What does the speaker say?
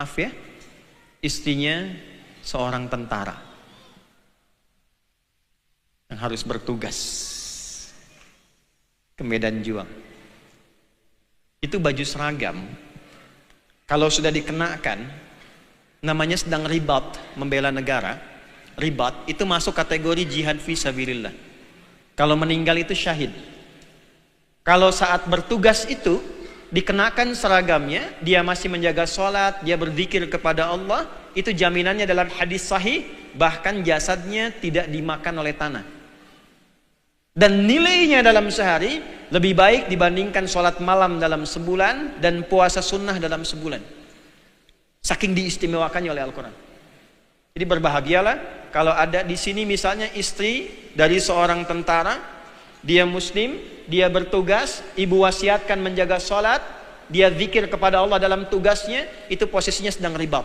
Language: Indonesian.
maaf ya, istrinya seorang tentara yang harus bertugas ke medan juang. Itu baju seragam, kalau sudah dikenakan, namanya sedang ribat, membela negara. Ribat itu masuk kategori jihad fi sabilillah. Kalau meninggal itu syahid. Kalau saat bertugas itu dikenakan seragamnya, dia masih menjaga sholat, dia berzikir kepada Allah, itu jaminannya dalam hadis sahih, bahkan jasadnya tidak dimakan oleh tanah. Dan nilainya dalam sehari lebih baik dibandingkan sholat malam dalam sebulan dan puasa sunnah dalam sebulan. Saking diistimewakannya oleh Al-Quran. Jadi berbahagialah kalau ada di sini misalnya istri dari seorang tentara, dia muslim, dia bertugas, ibu wasiatkan menjaga sholat, dia zikir kepada Allah dalam tugasnya, itu posisinya sedang ribat.